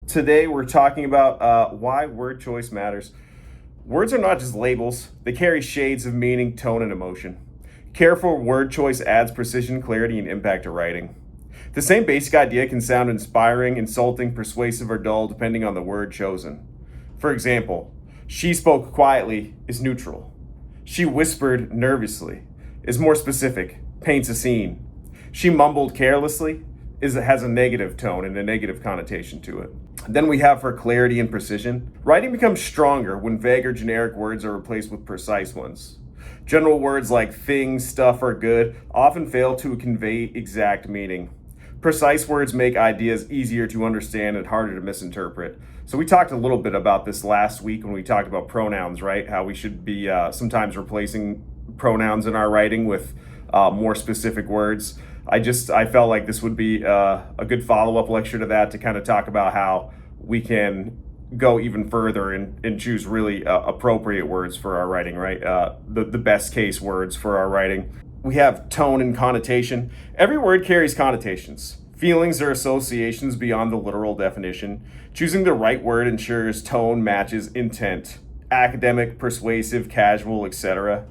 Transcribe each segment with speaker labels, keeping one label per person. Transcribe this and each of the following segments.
Speaker 1: Today we're talking about why word choice matters. Words are not just labels, they carry shades of meaning, tone, and emotion. Careful word choice adds precision, clarity, and impact to writing. The same basic idea can sound inspiring, insulting, persuasive, or dull depending on the word chosen. For example, she spoke quietly is neutral. She whispered nervously is more specific, paints a scene. She mumbled carelessly has a negative tone and a negative connotation to it. Then we have for clarity and precision. Writing becomes stronger when vague or generic words are replaced with precise ones. General words like thing, stuff, or good often fail to convey exact meaning. Precise words make ideas easier to understand and harder to misinterpret. So we talked a little bit about this last week when we talked about pronouns, right? How we should be sometimes replacing pronouns in our writing with more specific words. I felt like this would be a good follow-up lecture to that, to kind of talk about how we can go even further and choose really appropriate words for our writing, right? The best case words for our writing. We have tone and connotation. Every word carries connotations. Feelings or associations beyond the literal definition. Choosing the right word ensures tone matches intent. Academic, persuasive, casual, etc.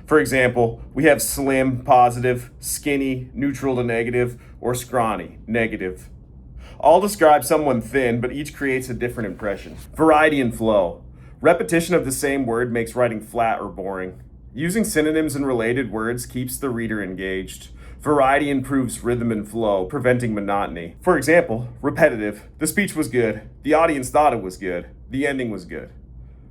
Speaker 1: For example, we have slim, positive, skinny, neutral to negative, or scrawny, negative. All describe someone thin, but each creates a different impression. Variety and flow. Repetition of the same word makes writing flat or boring. Using synonyms and related words keeps the reader engaged. Variety improves rhythm and flow, preventing monotony. For example, repetitive. The speech was good. The audience thought it was good. The ending was good.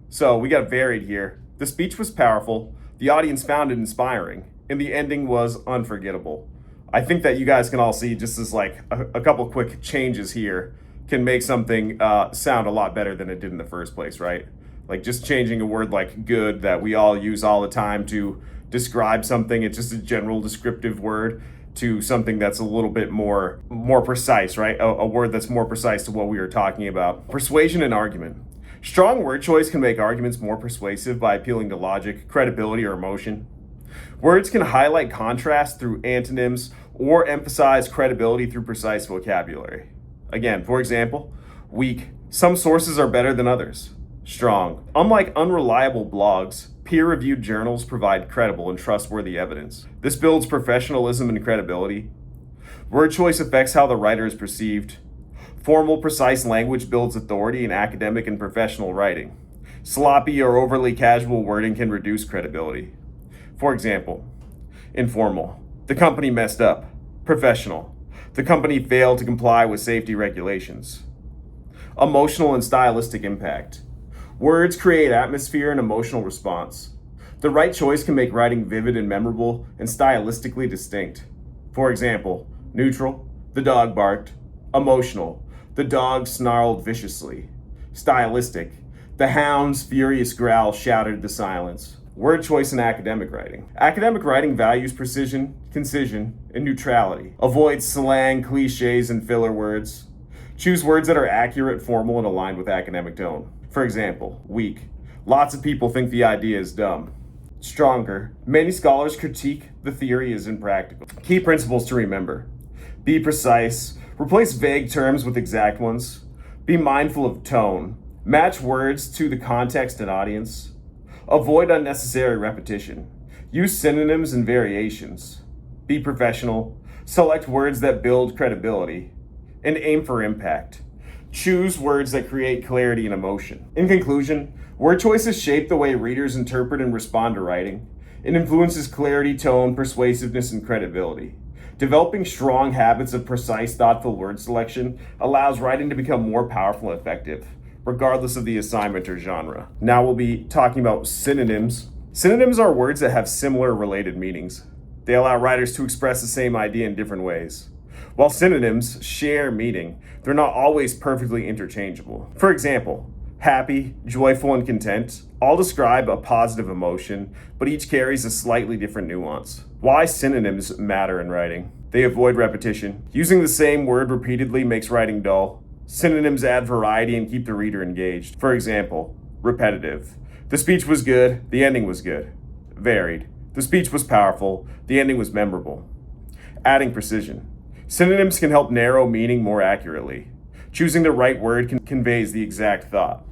Speaker 1: So we got varied here. The speech was powerful. The audience found it inspiring, and the ending was unforgettable. I think that you guys can all see just as like a couple quick changes here can make something sound a lot better than it did in the first place, right? Like just changing a word like good that we all use all the time to describe something. It's just a general descriptive word to something that's a little bit more precise, right? A word that's more precise to what we were talking about. Persuasion and argument. Strong word choice can make arguments more persuasive by appealing to logic, credibility, or emotion. Words can highlight contrast through antonyms or emphasize credibility through precise vocabulary. Again, for example, weak. Some sources are better than others. Strong. Unlike unreliable blogs, peer-reviewed journals provide credible and trustworthy evidence. This builds professionalism and credibility. Word choice affects how the writer is perceived. Formal, precise language builds authority in academic and professional writing. Sloppy or overly casual wording can reduce credibility. For example, informal. The company messed up. Professional. The company failed to comply with safety regulations. Emotional and stylistic impact. Words create atmosphere and emotional response. The right choice can make writing vivid and memorable and stylistically distinct. For example, neutral. The dog barked. Emotional. The dog snarled viciously. Stylistic. The hound's furious growl shattered the silence. Word choice in academic writing. Academic writing values precision, concision, and neutrality. Avoid slang, cliches, and filler words. Choose words that are accurate, formal, and aligned with academic tone. For example, weak. Lots of people think the idea is dumb. Stronger. Many scholars critique the theory as impractical. Key principles to remember. Be precise. Replace vague terms with exact ones. Be mindful of tone. Match words to the context and audience. Avoid unnecessary repetition. Use synonyms and variations. Be professional. Select words that build credibility. And aim for impact. Choose words that create clarity and emotion. In conclusion, word choices shape the way readers interpret and respond to writing. It influences clarity, tone, persuasiveness, and credibility. Developing strong habits of precise, thoughtful word selection allows writing to become more powerful and effective, regardless of the assignment or genre. Now we'll be talking about synonyms. Synonyms are words that have similar related meanings. They allow writers to express the same idea in different ways. While synonyms share meaning, they're not always perfectly interchangeable. For example, happy, joyful, and content all describe a positive emotion, but each carries a slightly different nuance. Why synonyms matter in writing. They avoid repetition. Using the same word repeatedly makes writing dull. Synonyms add variety and keep the reader engaged. For example, repetitive. The speech was good, the ending was good. Varied. The speech was powerful, the ending was memorable. Adding precision. Synonyms can help narrow meaning more accurately. Choosing the right word conveys the exact thought.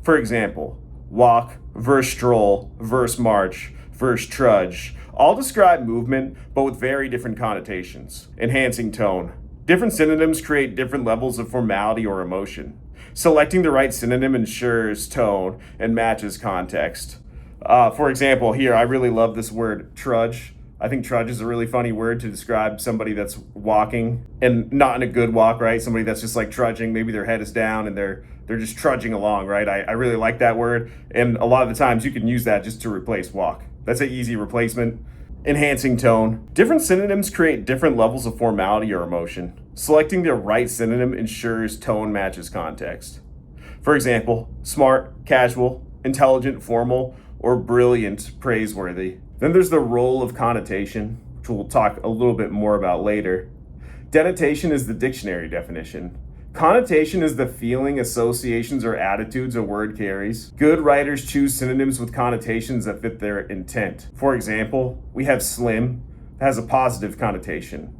Speaker 1: For example, walk versus stroll versus march versus trudge all describe movement, but with very different connotations. Enhancing tone. Different synonyms create different levels of formality or emotion. Selecting the right synonym ensures tone and matches context. For example, here, I really love this word, trudge. I think trudge is a really funny word to describe somebody that's walking and not in a good walk, right? Somebody that's just like trudging, maybe their head is down and they're just trudging along, right? I really like that word. And a lot of the times you can use that just to replace walk. That's an easy replacement. Enhancing tone. Different synonyms create different levels of formality or emotion. Selecting the right synonym ensures tone matches context. For example, smart, casual, intelligent, formal, or brilliant, praiseworthy. Then there's the role of connotation, which we'll talk a little bit more about later. Denotation is the dictionary definition. Connotation is the feeling, associations, or attitudes a word carries. Good writers choose synonyms with connotations that fit their intent. For example, we have slim, that has a positive connotation.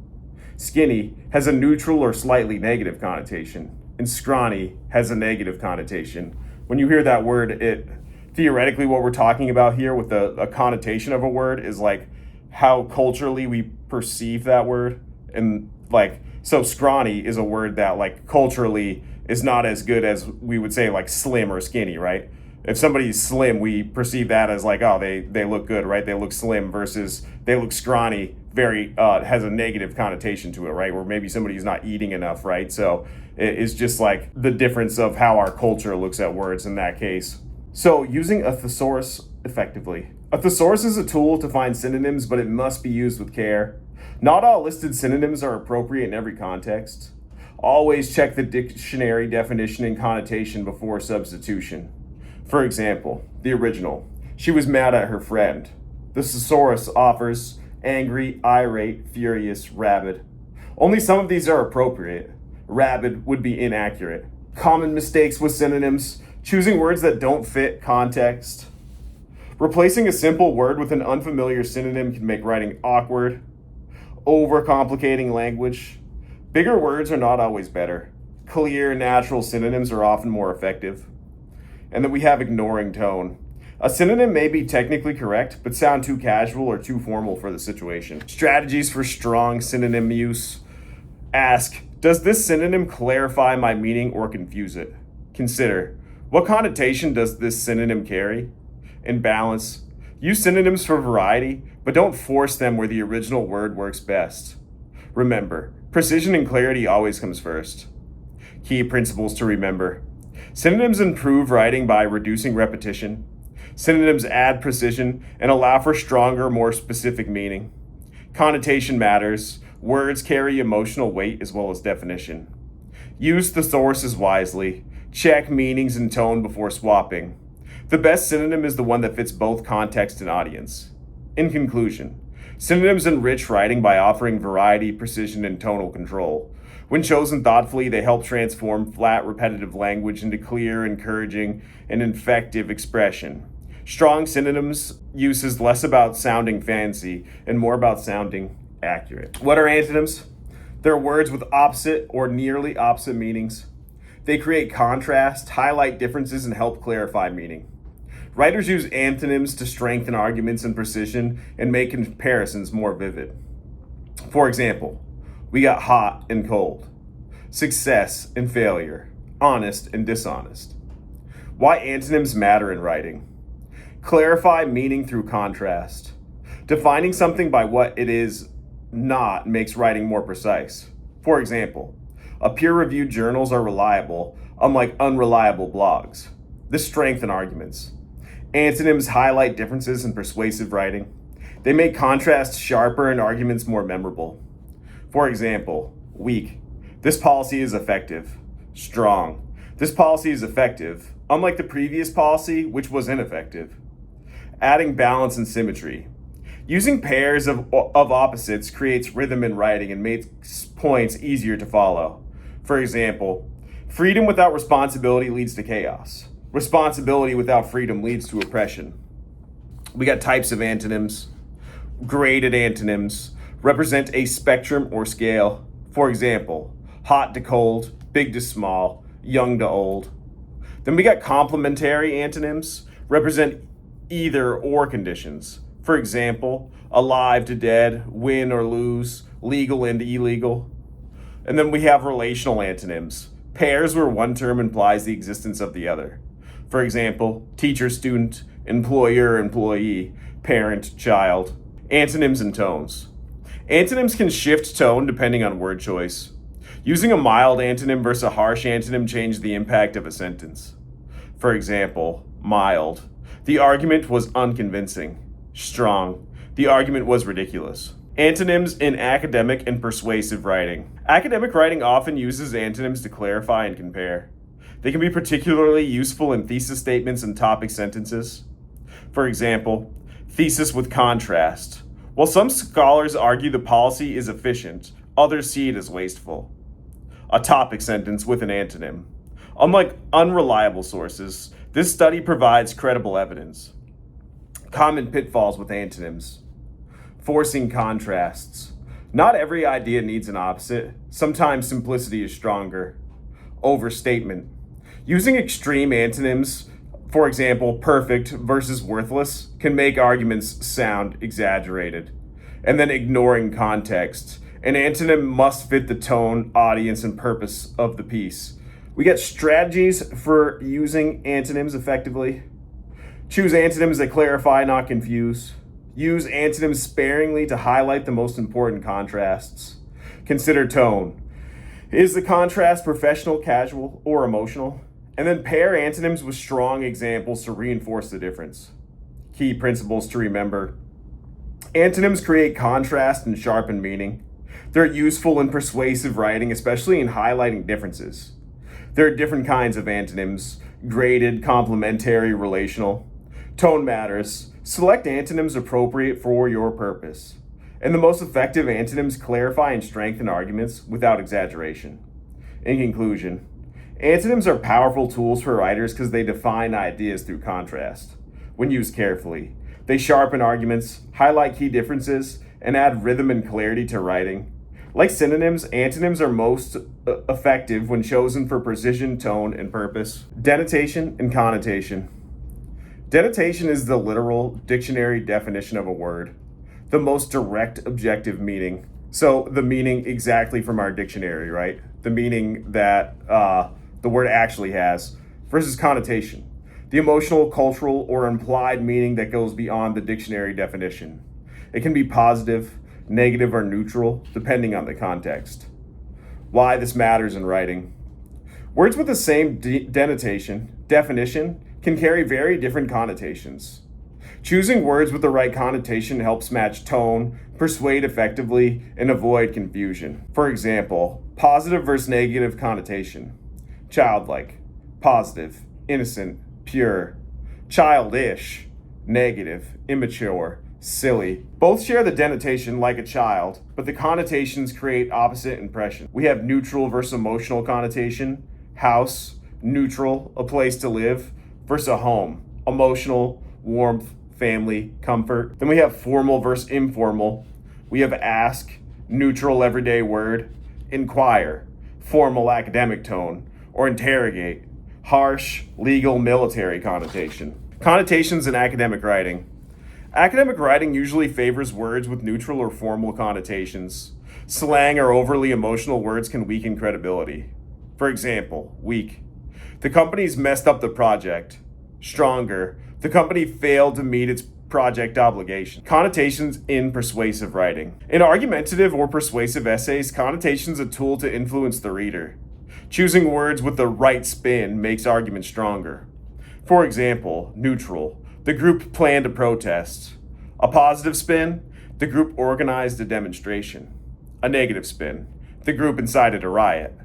Speaker 1: Skinny has a neutral or slightly negative connotation. And scrawny has a negative connotation. When you hear that word, theoretically what we're talking about here with a connotation of a word is like how culturally we perceive that word. And like, so scrawny is a word that like culturally is not as good as we would say like slim or skinny, right? If somebody's slim, we perceive that as like, oh, they look good, right? They look slim versus they look scrawny, very has a negative connotation to it, right? Where maybe somebody's not eating enough, right? So it's just like the difference of how our culture looks at words in that case. So using a thesaurus effectively. A thesaurus is a tool to find synonyms, but it must be used with care. Not all listed synonyms are appropriate in every context. Always check the dictionary definition and connotation before substitution. For example, the original, she was mad at her friend. The thesaurus offers angry, irate, furious, rabid. Only some of these are appropriate. Rabid would be inaccurate. Common mistakes with synonyms, choosing words that don't fit context. Replacing a simple word with an unfamiliar synonym can make writing awkward. Overcomplicating language. Bigger words are not always better. Clear, natural synonyms are often more effective. And then we have ignoring tone. A synonym may be technically correct, but sound too casual or too formal for the situation. Strategies for strong synonym use. Ask, does this synonym clarify my meaning or confuse it? Consider, what connotation does this synonym carry? And balance. Use synonyms for variety, but don't force them where the original word works best. Remember, precision and clarity always comes first. Key principles to remember. Synonyms improve writing by reducing repetition. Synonyms add precision and allow for stronger, more specific meaning. Connotation matters. Words carry emotional weight as well as definition. Use thesauruses wisely. Check meanings and tone before swapping. The best synonym is the one that fits both context and audience. In conclusion, synonyms enrich writing by offering variety, precision, and tonal control. When chosen thoughtfully, they help transform flat, repetitive language into clear, encouraging, and effective expression. Strong synonyms use is less about sounding fancy and more about sounding accurate. What are antonyms? They're words with opposite or nearly opposite meanings. They create contrast, highlight differences, and help clarify meaning. Writers use antonyms to strengthen arguments and precision and make comparisons more vivid. For example, we got hot and cold, success and failure, honest and dishonest. Why antonyms matter in writing. Clarify meaning through contrast. Defining something by what it is not makes writing more precise. For example, peer-reviewed journals are reliable, unlike unreliable blogs. This strengthens arguments. Antonyms highlight differences in persuasive writing. They make contrasts sharper and arguments more memorable. For example, weak. This policy is effective. Strong. This policy is effective, unlike the previous policy, which was ineffective. Adding balance and symmetry. Using pairs of opposites creates rhythm in writing and makes points easier to follow. For example, freedom without responsibility leads to chaos. Responsibility without freedom leads to oppression. We got types of antonyms. Graded antonyms represent a spectrum or scale. For example, hot to cold, big to small, young to old. Then we got complementary antonyms, represent either or conditions. For example, alive to dead, win or lose, legal and illegal. And then we have relational antonyms, pairs where one term implies the existence of the other. For example, teacher, student, employer, employee, parent, child. Antonyms and tones. Antonyms can shift tone depending on word choice. Using a mild antonym versus a harsh antonym changes the impact of a sentence. For example, mild. The argument was unconvincing. Strong. The argument was ridiculous. Antonyms in academic and persuasive writing. Academic writing often uses antonyms to clarify and compare. They can be particularly useful in thesis statements and topic sentences. For example, thesis with contrast. While some scholars argue the policy is efficient, others see it as wasteful. A topic sentence with an antonym. Unlike unreliable sources, this study provides credible evidence. Common pitfalls with antonyms. Forcing contrasts. Not every idea needs an opposite. Sometimes simplicity is stronger. Overstatement. Using extreme antonyms, for example, perfect versus worthless, can make arguments sound exaggerated. And then ignoring context. An antonym must fit the tone, audience, and purpose of the piece. We get strategies for using antonyms effectively. Choose antonyms that clarify, not confuse. Use antonyms sparingly to highlight the most important contrasts. Consider tone. Is the contrast professional, casual, or emotional? And then pair antonyms with strong examples to reinforce the difference. Key principles to remember. Antonyms create contrast and sharpen meaning. They're useful in persuasive writing, especially in highlighting differences. There are different kinds of antonyms: graded, complementary, relational. Tone matters. Select antonyms appropriate for your purpose. And the most effective antonyms clarify and strengthen arguments without exaggeration. In conclusion, antonyms are powerful tools for writers because they define ideas through contrast. When used carefully, they sharpen arguments, highlight key differences, and add rhythm and clarity to writing. Like synonyms, antonyms are most effective when chosen for precision, tone, and purpose. Denotation and connotation. Denotation is the literal dictionary definition of a word, the most direct objective meaning. So the meaning exactly from our dictionary, right? The meaning that the word actually has, versus connotation, the emotional, cultural, or implied meaning that goes beyond the dictionary definition. It can be positive, negative, or neutral, depending on the context. Why this matters in writing. Words with the same definition can carry very different connotations. Choosing words with the right connotation helps match tone, persuade effectively, and avoid confusion. For example, positive versus negative connotation. Childlike, positive, innocent, pure. Childish, negative, immature, silly. Both share the denotation like a child, but the connotations create opposite impression. We have neutral versus emotional connotation. House, neutral, a place to live, versus a home, emotional, warmth, family, comfort. Then we have formal versus informal. We have ask, neutral everyday word, inquire, formal academic tone, or interrogate, harsh, legal, military connotation. Connotations in academic writing. Academic writing usually favors words with neutral or formal connotations. Slang or overly emotional words can weaken credibility. For example, weak. The company's messed up the project. Stronger. The company failed to meet its project obligation. Connotations in persuasive writing. In argumentative or persuasive essays, connotation is a tool to influence the reader. Choosing words with the right spin makes arguments stronger. For example, neutral. The group planned a protest. A positive spin, the group organized a demonstration. A negative spin, the group incited a riot.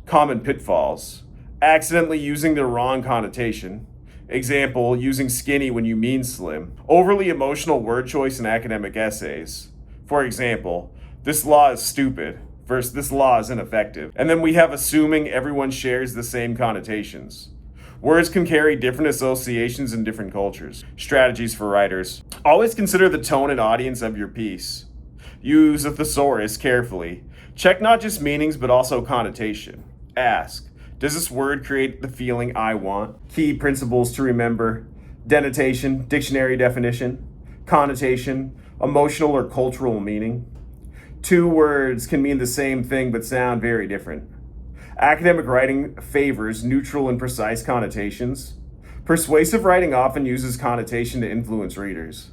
Speaker 1: Common pitfalls. Accidentally using the wrong connotation. Example, using skinny when you mean slim. Overly emotional word choice in academic essays. For example, this law is stupid versus this law is ineffective. And then we have assuming everyone shares the same connotations. Words can carry different associations in different cultures. Strategies for writers. Always consider the tone and audience of your piece. Use a thesaurus carefully. Check not just meanings but also connotation. Ask, does this word create the feeling I want? Key principles to remember: denotation, dictionary definition; connotation, emotional or cultural meaning. Two words can mean the same thing but sound very different. Academic writing favors neutral and precise connotations. Persuasive writing often uses connotation to influence readers.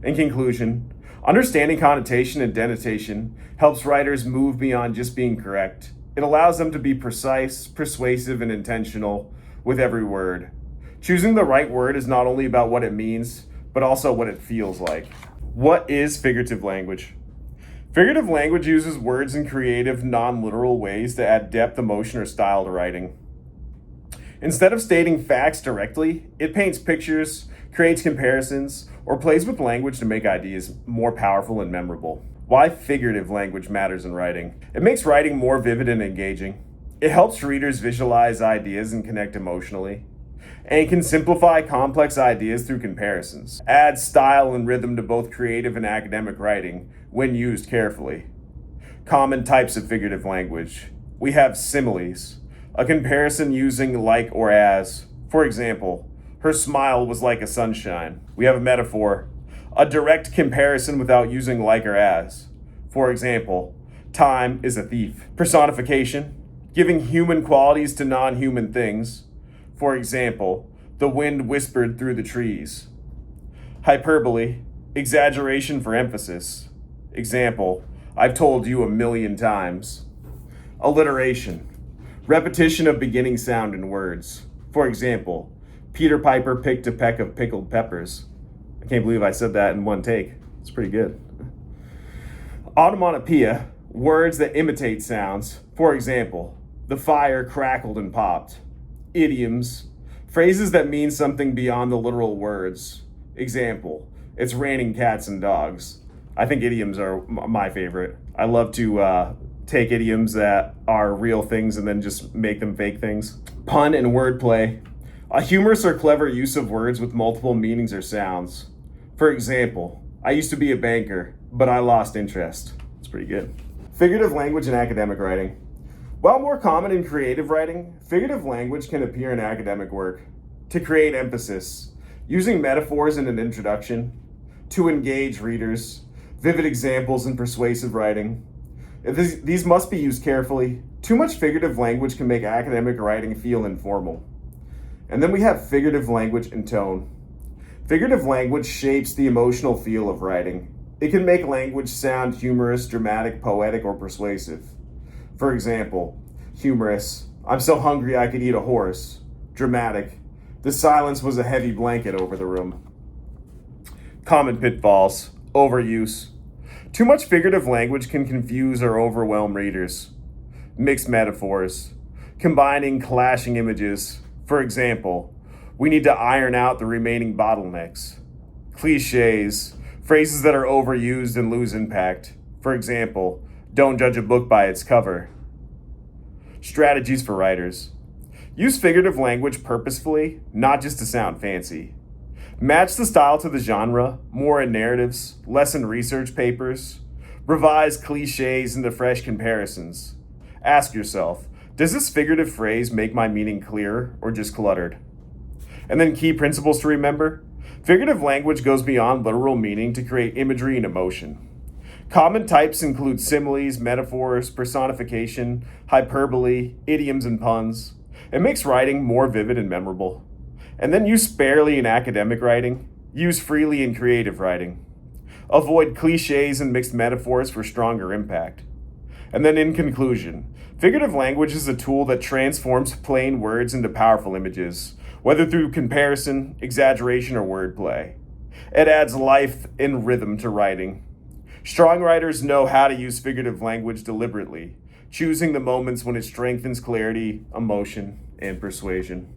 Speaker 1: In conclusion, understanding connotation and denotation helps writers move beyond just being correct. It allows them to be precise, persuasive, and intentional with every word. Choosing the right word is not only about what it means, but also what it feels like. What is figurative language? Figurative language uses words in creative, non-literal ways to add depth, emotion, or style to writing. Instead of stating facts directly, it paints pictures, creates comparisons, or plays with language to make ideas more powerful and memorable. Why figurative language matters in writing? It makes writing more vivid and engaging. It helps readers visualize ideas and connect emotionally. And it can simplify complex ideas through comparisons. Adds style and rhythm to both creative and academic writing when used carefully. Common types of figurative language. We have similes, a comparison using like or as. For example, her smile was like a sunshine. We have a metaphor, a direct comparison without using like or as. For example, time is a thief. Personification, giving human qualities to non-human things. For example, the wind whispered through the trees. Hyperbole, exaggeration for emphasis. Example, I've told you 1,000,000 times. Alliteration, repetition of beginning sound in words. For example, Peter Piper picked a peck of pickled peppers. I can't believe I said that in one take. It's pretty good. Onomatopoeia, words that imitate sounds. For example, the fire crackled and popped. Idioms, phrases that mean something beyond the literal words. Example, it's raining cats and dogs. I think idioms are my favorite. I love to take idioms that are real things and then just make them fake things. Pun and wordplay, a humorous or clever use of words with multiple meanings or sounds. For example, I used to be a banker, but I lost interest. It's pretty good. Figurative language in academic writing. While more common in creative writing, figurative language can appear in academic work to create emphasis, using metaphors in an introduction, to engage readers, vivid examples in persuasive writing. These must be used carefully. Too much figurative language can make academic writing feel informal. And then we have figurative language and tone. Figurative language shapes the emotional feel of writing. It can make language sound humorous, dramatic, poetic, or persuasive. For example, humorous, I'm so hungry I could eat a horse. Dramatic, the silence was a heavy blanket over the room. Common pitfalls, overuse. Too much figurative language can confuse or overwhelm readers. Mixed metaphors, combining clashing images. For example, we need to iron out the remaining bottlenecks. Cliches, phrases that are overused and lose impact. For example, don't judge a book by its cover. Strategies for writers. Use figurative language purposefully, not just to sound fancy. Match the style to the genre, more in narratives, less in research papers. Revise cliches into fresh comparisons. Ask yourself, does this figurative phrase make my meaning clear or just cluttered? And then key principles to remember. Figurative language goes beyond literal meaning to create imagery and emotion. Common types include similes, metaphors, personification, hyperbole, idioms, and puns. It makes writing more vivid and memorable. And then use sparingly in academic writing. Use freely in creative writing. Avoid cliches and mixed metaphors for stronger impact. And then in conclusion, figurative language is a tool that transforms plain words into powerful images, whether through comparison, exaggeration, or wordplay. It adds life and rhythm to writing. Strong writers know how to use figurative language deliberately, choosing the moments when it strengthens clarity, emotion, and persuasion.